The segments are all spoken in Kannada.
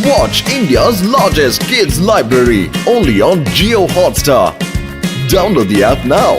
Watch India's largest kids library only on Jio Hotstar. Download the app now.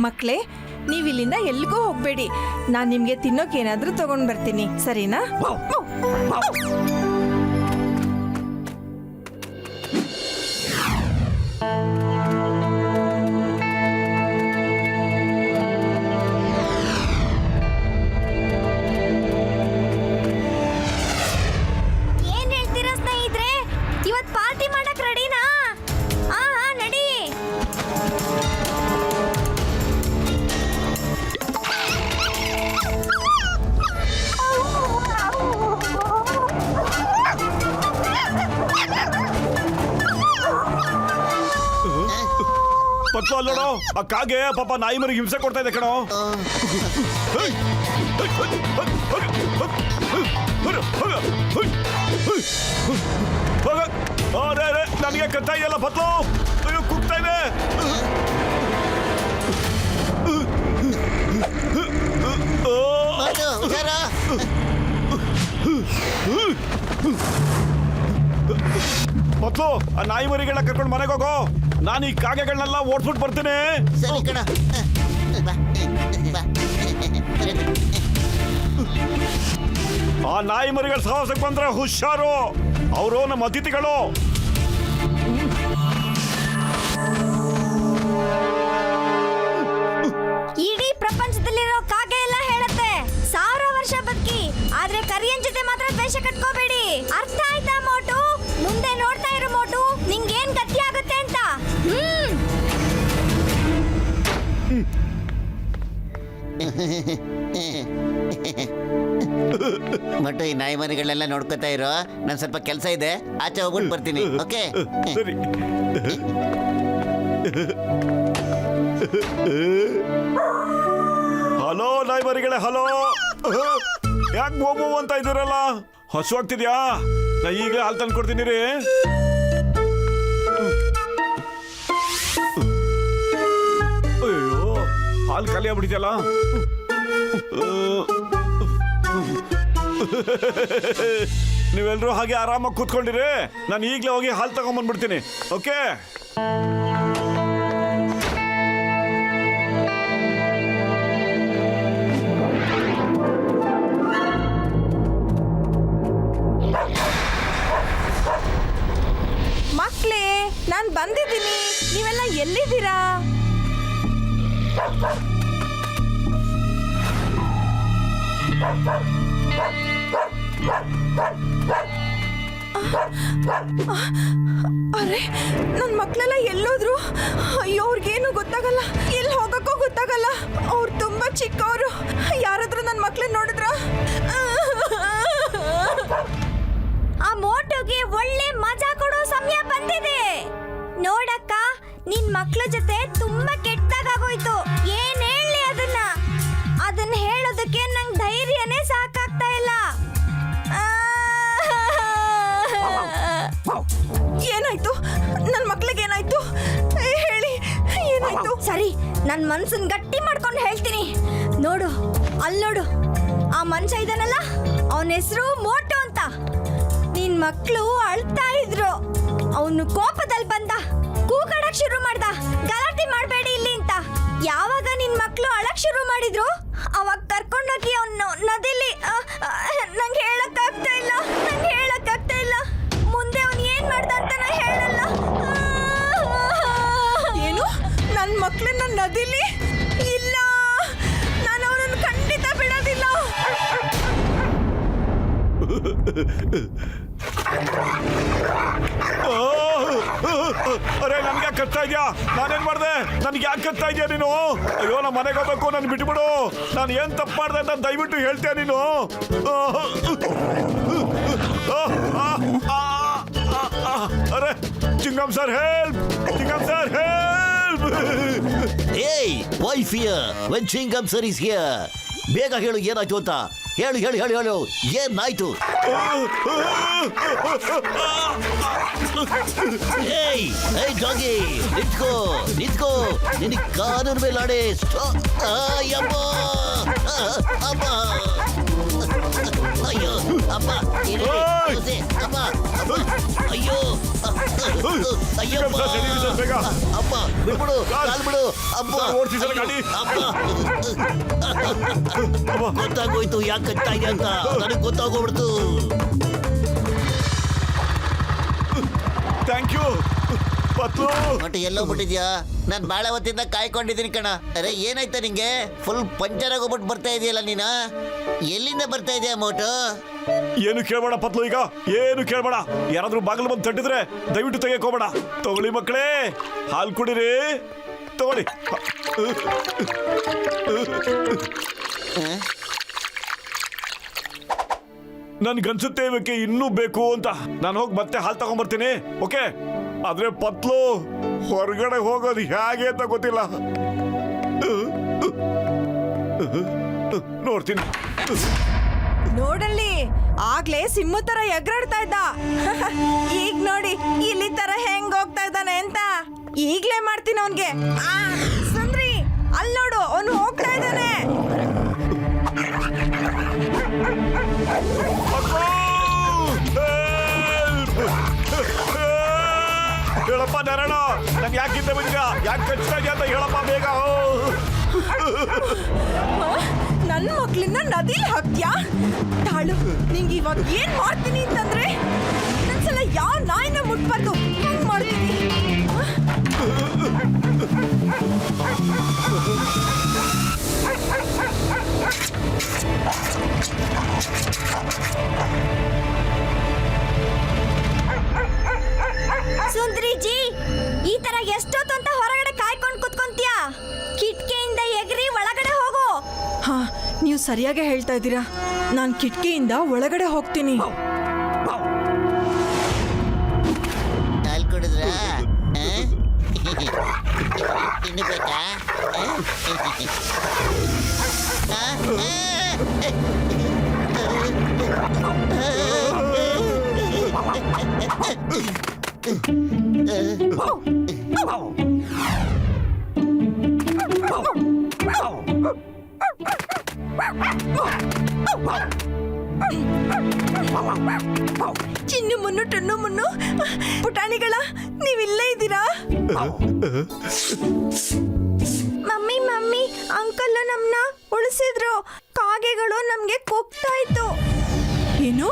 ಮಕ್ಕಳೇ, ನೀವು ಇಲ್ಲಿಂದ ಎಲ್ಲಿಗೂ ಹೋಗ್ಬೇಡಿ. ನಾನು ನಿಮ್ಗೆ ತಿನ್ನೋಕೆ ಏನಾದ್ರೂ ತಗೊಂಡ್ ಬರ್ತೀನಿ, ಸರಿನಾ? ಏನ್ ಹೇಳ್ತೀರಾ ಸ್ನೇಹಿತರೆ, ಇವತ್ ಪಾರ್ಟಿ ಮಾಡಕ್ ರೆಡಿನಾ? ನಡಿ. ಪತ್ತು ಅಲ್ಲೋಡು, ಆ ಕಾಗೆ ಪಾಪ ನಾಯಿ ಮರಿಗೆ ಹಿಂಸೆ ಕೊಡ್ತಾ ಇದೆ ಕಣೋ. ನನಗೆ ಕತ್ತಾ ಇದೆಯಲ್ಲ ಪತ್ಲು, ಅಯ್ಯೋ ಕುಗ್ತಾ ಇದೆ. ಪತ್ಲು, ಆ ನಾಯಿ ಮರಿಗಳನ್ನ ಕರ್ಕೊಂಡು ಮನೆಗೆ ಹೋಗೋ. ನಾನು ಈ ಕಾಗೆಗಳನ್ನೆಲ್ಲ ಓಡ್ಸ್ಬಿಟ್ಟು ಬರ್ತೀನಿ. ಸರಿ ಕಣ. ಆ ನಾಯಿ ಮರಿಗಳ ಸಹವಾಸಕ್ಕೆ ಬಂದ್ರೆ ಹುಷಾರು, ಅವರು ನಮ್ಮ ಅತಿಥಿಗಳು. ಇಡೀ ಪ್ರಪಂಚದಲ್ಲಿರೋ ಕಾಗೆ ಎಲ್ಲ ಹೇಳುತ್ತೆ 1000 ವರ್ಷ ಬದುಕಿ, ಆದ್ರೆ ಕರಿಯನ್ ಜೊತೆ ಮಾತ್ರ ದ್ವೇಷ ಕಟ್ಕೋಬೇಡಿ. ಅರ್ಥ ಆಯ್ತಾ ಮೋಟು? ಮುಂದೆ ನೋಡ್ತಾ ಇರೋ ಮೋಟು, ನಿಂಗೇನ್ ಗತಿ ಆಗುತ್ತೆ ಅಂತ. ಮಟ್ಟು ಈ ನಾಯಿ ಮರಿಗಳೆಲ್ಲ ನೋಡ್ಕೊತಾ ಇರೋ, ನಾನು ಸ್ವಲ್ಪ ಕೆಲಸ ಇದೆ, ಆಚೆ ಹೋಗ್ಬಿಟ್ಟು ಬರ್ತೀನಿ. ಓಕೆ ಸರಿ. ಹಲೋ ನಾಯಿ ಮರಿಗಳೇ, ಹಲೋ. ಯಾಕೆ ಬೋಬೋ ಅಂತ ಇದ್ದೀರಲ್ಲ? ಹಸುವಾಗ್ತಿದ್ಯಾ? ನಾ ಈಗಲೇ ಹಾಲು ತಂದು ಕೊಡ್ತೀನಿ ರೀ. ಅಯ್ಯೋ, ಹಾಲು ಖಾಲಿ ಆಗ್ಬಿಟ್ಟಿದ್ಯಲ್ಲ. ನೀವೆಲ್ಲರೂ ಹಾಗೆ ಆರಾಮಾಗಿ ಕೂತ್ಕೊಂಡಿರಿ, ನಾನು ಈಗಲೇ ಹೋಗಿ ಹಾಲು ತಗೊಂಡ್ಬಂದ್ಬಿಡ್ತೀನಿ. ಓಕೆ? ಮಕ್ಕಳೇ, ನಾನು ಬಂದಿದ್ದೀನಿ. ನೀವೆಲ್ಲ ಎಲ್ಲಿದ್ದೀರಾ? ಅರೆ, ನನ್ನ ಮಕ್ಕಳೆಲ್ಲ ಎಲ್ಲೋದ್ರು? ಅಯ್ಯೋ, ಅವ್ರಿಗೇನು ಗೊತ್ತಾಗಲ್ಲ, ಎಲ್ಲಿ ಹೋಗಕ್ಕೂ ಗೊತ್ತಾಗಲ್ಲ. ಅವ್ರು ತುಂಬಾ ಚಿಕ್ಕವರು. ಯಾರಾದ್ರೂ ನನ್ನ ಮಕ್ಕಳನ್ನ ನೋಡಿದ್ರ? ಆ ಮೋಟುಗೆ ಒಳ್ಳೆ ಮಜಾ ಕೊಡೋ ಸಮಯ ಬಂದಿದೆ. ನೋಡಕ್ಕ, ನಿನ್ ಮಕ್ಳ ಜೊತೆ ತುಂಬಾ ಕೆಟ್ಟದಾಗೋಯ್ತು. ಏನ್ ಹೇಳಿ ಅದನ್ನ ಹೇಳೋದಕ್ಕೆ ನಂಗೆ ಧೈರ್ಯನೇ ಸಾಕಾಗ್ತಾ ಇಲ್ಲ. ಏನಾಯ್ತು? ನನ್ನ ಮಕ್ಳಿಗೆ ಏನಾಯ್ತು? ಹೇಳಿ, ಏನಾಯ್ತು? ಸರಿ, ನನ್ ಮನ್ಸನ್ ಗಟ್ಟಿ ಮಾಡ್ಕೊಂಡು ಹೇಳ್ತೀನಿ. ನೋಡು, ಅಲ್ಲಿ ನೋಡು, ಆ ಮನುಷ್ಯ ಇದಾನಲ್ಲ, ಅವನ ಹೆಸರು ಮೋಟು ಅಂತ. ನಿನ್ ಮಕ್ಳು ಅಳ್ತಾ ಇದ್ರು. ಅವನು ಕೋಪದಲ್ಲಿ ಬಂದ, ಕೂಗಾಡಕ್ ಶುರು ಮಾಡ್ದ, ಗಲಾಟೆ ಮಾಡ್ಬೇಡಿ ಇಲ್ಲಿ ಅಂತ. ಯಾವಾಗ ನಿನ್ ಮಕ್ಳು ಅಳಕ್ ಶುರು ಮಾಡಿದ್ರು, ಅವಾಗ ಕರ್ಕೊಂಡೋಗಿ ಅವನು ನದಿಲಿ. ನಂಗೆ ಹೇಳಕ್ಕಾಗ್ತಾ ಇಲ್ಲ. ಮುಂದೆ ಅವನು ಏನ್ ಮಾಡ್ದ ಅಂತ ನಾ ಹೇಳಲ್ಲ. ಏನು? ನನ್ನ ಮಕ್ಳನ್ನ ನದಿಲಿ? ಇಲ್ಲ, ನಾನು ಅವನನ್ನು ಖಂಡಿತ ಬಿಡೋದಿಲ್ಲ. ಅರೆ, ನನ್ಗೆ ಕತ್ತಾ ಇದೆಯಾ? ನಾನೇನ್ ಮಾಡ್ದೆ? ನನ್ಗೆ ಯಾಕೆ ಕತ್ತಾ ಇದೆಯಾ ನೀನು? ಅಯ್ಯೋ, ನಮ್ಮ ಮನೆಗೆ ಹೋಗ್ಬೇಕು, ನಾನು ಬಿಟ್ಬಿಡು. ನಾನು ಏನ್ ತಪ್ಪು ಮಾಡ್ದೆ ಅಂತ ದಯವಿಟ್ಟು ಹೇಳ್ತೀಯ ನೀನು? ಅರೆ, ಚಿಂಗಮ್ ಸರ್ ಹೆಲ್ಪ್! ಏಯ್, why fear when Chingam sir is here? ಬೇಗ ಹೇಳು, ಏನಾಯ್ತು ಅಂತ ಹೇಳು. ಏನಾಯ್ತು? ಏಯ್ ಏಯ್ ಡಾಗಿ ನಿಂತ್ಕೋ ನಿಂತ್ಕೋ ನಿನಗೆ ಕಾನೂನು ಮೇಲೆ ಆಡೆ ಅಯ್ಯಮ್ಮ ಅಮ್ಮ ಅಯ್ಯೋ ಅಮ್ಮ ಅಮ್ಮ ಅಯ್ಯೋ ಅಯ್ಯೋ ಬೇಗ ಅಮ್ಮ ಬಿಡ್ಬಿಡು ಕಾಲ್ ಬಿಡು ಅಮ್ಮ ಓಡಿಸಿ ಸರ್ ಗಾಡಿ. ಗೊತ್ತಾಗೋಯ್ತು ಯಾಕೆ ಕಟ್ತಾ ಇದೆ ಅಂತ ನನಗೆ ಗೊತ್ತಾಗೋಗ್ಬಿಡ್ತು. Thank you ಪತ್ಲು. ಮತ್ತೆ ಎಲ್ಲೋ ಬಿಟ್ಟಿದ್ಯಾ? ನಾನು ಬಾಳ ಹೊತ್ತಿಂದ ಕಾಯ್ಕೊಂಡಿದ್ದೀನಿ ಕಣ. ಅರೆ ಏನಾಯ್ತಾ ನಿಂಗೆ? ಫುಲ್ ಪಂಚರ್ ಆಗೋಗ್ಬಿಟ್ಟು ಬರ್ತಾ ಇದೆಯಲ್ಲ ನೀನು. ಎಲ್ಲಿಂದ ಬರ್ತಾ ಇದೆಯಾ ಮೋಟು? ಏನು ಕೇಳ್ಬೇಡ ಪತ್ಲು, ಈಗ ಏನು ಕೇಳ್ಬೇಡ. ಯಾರಾದ್ರೂ ಬಾಗಿಲು ಬಂದು ತಟ್ಟಿದ್ರೆ ದಯವಿಟ್ಟು ತೆಗೆಕೋಬೇಡ. ತಗೊಳ್ಳಿ ಮಕ್ಕಳೇ, ಹಾಲು ಕುಡಿರಿ, ತಗೊಳ್ಳಿ. ನನ್ಗನ್ಸುತ್ತೆ ಇವಕ್ಕೆ ಇನ್ನೂ ಬೇಕು ಅಂತ. ನಾನು ಹೋಗಿ ಮತ್ತೆ ಹಾಲು ತಗೊಂಡ್ಬರ್ತೀನಿ, ಓಕೆ? ಆದ್ರೆ ಪತ್ಲು ಹೊರಗಡೆ ಹೋಗೋದು ಹೇಗೆ ಅಂತ ಗೊತ್ತಿಲ್ಲ. ನೋಡ್ತೀನಿ. ನೋಡಲ್ಲಿ, ಆಗ್ಲೇ ಸಿಂಹ ತರ ಎಗರಾಡ್ತಾ ಇದ್ದ. ಈಗ ನೋಡಿ ಇಲ್ಲಿ ತರ ಹೆಂಗ್ ಹೋಗ್ತಾ ಇದ್ದಾನೆ ಅಂತ. ಈಗ್ಲೇ ಮಾಡ್ತೀನಿ ಅವನ್ಗೆ. ಸುಂದ್ರಿ, ಅಲ್ಲಿ ನೋಡು, ಅವನು ಹೋಗ್ತಾ ಇದ್ದಾನೆ. ಹೇಳಪ್ಪ ನಾರಾಯಣ, ನಂಗೆ ಯಾಕಿಂದ ಬಂದಿರ? ಯಾಕೆ ಕಚ್ತಾ ಇದೆಯಾ ಅಂತ ಹೇಳಪ್ಪ ಬೇಗ. ನನ್ನ ಮಕ್ಳನ್ನ ನದಿಲಿ ಹಾಕ್ತ್ಯಾ? ತಾಳು, ನಿಂಗೆ ಇವಾಗ ಏನ್ ಮಾಡ್ತೀನಿ ಅಂತಂದ್ರೆ ಇನ್ನೊಂದ್ಸಲ ಯಾವ ನಾಯಿನ ಮುಟ್ಬಾರ್ದು, ಹಂಗ್ ಮಾಡ್ತೀನಿ. ಸುಂದ್ರಿಜಿ, ಈ ತರ ಎಷ್ಟೊತ್ತು ಅಂತ ಹೊರಗಡೆ ಕಾಯ್ಕೊಂಡು ಕುತ್ಕೊಂತೀಯ? ಕಿಟಕಿಯಿಂದ ಎಗರಿ ಒಳಗಡೆ ಹೋಗು. ಹಾ, ನೀವು ಸರಿಯಾಗಿ ಹೇಳ್ತಾ ಇದ್ದೀರಾ. ನಾನು ಕಿಟಕಿಯಿಂದ ಒಳಗಡೆ ಹೋಗ್ತೀನಿ. ಹಾಲು ಕುಡಿದ್ರ? ಇನ್ನು ಬೇಕಾ? ಚಿನ್ನು ಮುನ್ನು ಟನ್ನು ಮುನ್ನು ಪುಟಾಣಿಗಳ, ನೀವಿಲ್ಲೇ ಇದ್ದೀರಾ? ಮಮ್ಮಿ ಮಮ್ಮಿ, ಅಂಕಲ್ ನಮ್ನ ಉಳಿಸಿದ್ರು. ಕಾಗೆಗಳು ನಮ್ಗೆ ಕೂಗ್ತಾ ಇತ್ತು. ಏನು,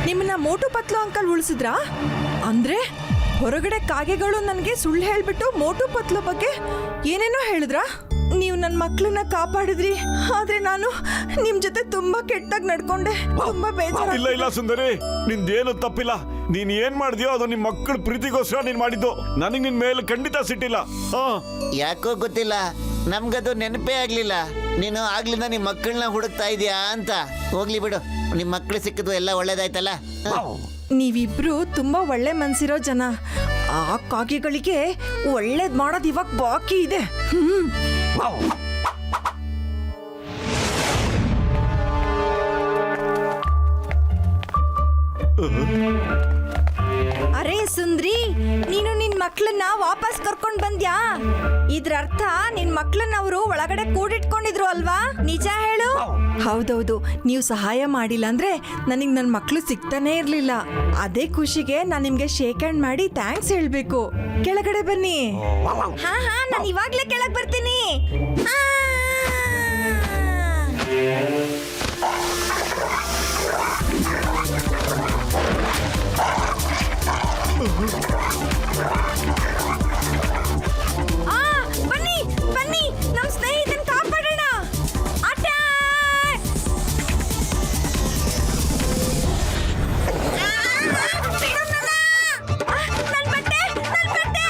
ನಿಮ್ಮನ್ನ ಮೋಟು ಪತ್ಲು ಅಂಕಲ್ ಉಳಿಸಿದ್ರಾ? ಅಂದ್ರೆ ಹೊರಗಡೆ ಕಾಗೆಗಳು ನನಗೆ ಸುಳ್ಳು ಹೇಳ್ಬಿಟ್ಟು ಮೋಟು ಪತ್ಲು ಬಗ್ಗೆ ಏನೇನೋ ಹೇಳಿದ್ರಾ? ನೀವು ನನ್ನ ಮಕ್ಕಳನ್ನ ಕಾಪಾಡಿದ್ರಿ, ಆದ್ರೆ ನಾನು ನಿಮ್ ಜೊತೆ ತುಂಬಾ ಕೆಟ್ಟಾಗಿ ನಡ್ಕೊಂಡೆ. ತುಂಬಾ ಬೇಜಾರು. ಇಲ್ಲ ಇಲ್ಲ ಸುಂದರಿ, ನಿಂದೇನು ತಪ್ಪಿಲ್ಲ. ನೀನ್ ಏನ್ ಮಾಡಿದ್ಯೋ ಅದು ನಿಮ್ ಮಕ್ಕಳ ಪ್ರೀತಿಗೋಸ್ಕರ ನೀನ್ ಮಾಡಿದ್ದು. ನನಗೆ ನಿನ್ ಮೇಲೆ ಖಂಡಿತ ಸಿಟ್ಟಿಲ್ಲ. ಯಾಕೋ ಗೊತ್ತಿಲ್ಲ, ನಮ್ಗದು ನೆನಪೇ ಆಗ್ಲಿಲ್ಲ. ನೀನು ಆಗ್ಲಿಂದ ನಿಮ್ ಮಕ್ಕಳನ್ನ ಹುಡುಕ್ತಾ ಇದೀಯಾ ಅಂತ. ಹೋಗ್ಲಿ ಬಿಡು, ನಿಮ್ ಮಕ್ಳು ಸಿಕ್ಕಿದ್ವು ಎಲ್ಲ ಒಳ್ಳೇದಾಯ್ತಲ್ಲ. ನೀವಿಬ್ರು ತುಂಬಾ ಒಳ್ಳೆ ಮನ್ಸಿರೋ ಜನ. ಆ ಕಾಗೆಗಳಿಗೆ ಒಳ್ಳೇದ್ ಮಾಡೋದು ಇವಾಗ ಬಾಕಿ ಇದೆ. ಅರೆ ಸುಂದ್ರಿ, ನೀನು ನಿನ್ ಮಕ್ಳನ್ನ ವಾಪಸ್ ಕರ್ಕೊಂಡ್ ಬಂದ್ಯಾ? ಇದ್ರ ಅರ್ಥ ನಿನ್ ಮಕ್ಳನ್ನ ಅವರು ಒಳಗಡೆ ಕೂಡಿಟ್ಕೊಂಡಿದ್ರು ಅಲ್ವಾ? ನಿಜ ಹೇಳು. ಹೌದೌದು, ನೀವು ಸಹಾಯ ಮಾಡಿಲ್ಲ ಅಂದ್ರೆ ನನಗೆ ನನ್ನ ಮಕ್ಕಳು ಸಿಗ್ತಾನೆ ಇರ್ಲಿಲ್ಲ. ಅದೇ ಖುಷಿಗೆ ನಾನು ನಿಮ್ಗೆ ಶೇಕ್ ಹ್ಯಾಂಡ್ ಮಾಡಿ ಥ್ಯಾಂಕ್ಸ್ ಹೇಳ್ಬೇಕು. ಕೆಳಗಡೆ ಬನ್ನಿ. ಹಾ ಹಾ, ನಾನು ಇವಾಗ್ಲೇ ಕೆಳಗ್ ಬರ್ತೀನಿ. ಆ! ಬನ್ನಿ ಬನ್ನಿ, ನಮ್ ಸ್ನೇಹಿತನ ಕಾಪಾಡೋಣ. ಅಟ್ಯಾಕ್! ನನ್ ಬಟ್ಟೆ, ನನ್ ಬಟ್ಟೆ!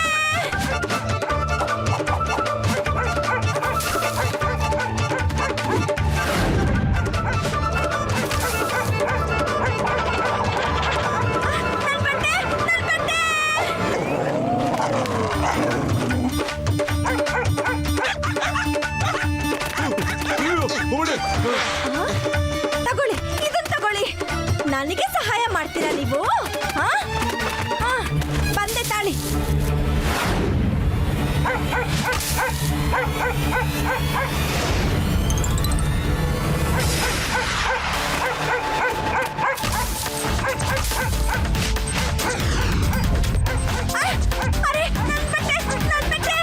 ಅರೆ ನನ್ ಬಟ್ಟೆ ನನ್ ಬಟ್ಟೆ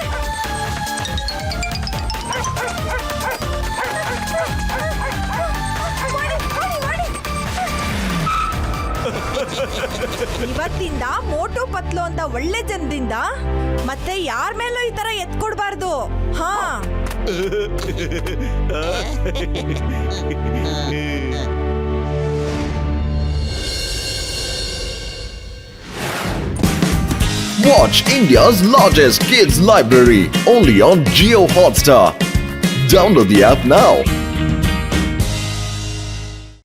ಓಡಿ, ಓಡಿ, ಓಡಿ. ಇವತ್ತಿಂದ ಮೋಟು ಪತ್ಲು ಅಂತ ಒಳ್ಳೆ ಜನದಿಂದ ಮತ್ತೆ ಯಾರ ಮೇಲೂ ಈ ತರ ಎತ್ಕೊಡ್ಬಾರ್ದು. ಹಾ Watch India's largest kids library only on Geo Hotstar. Download the app now.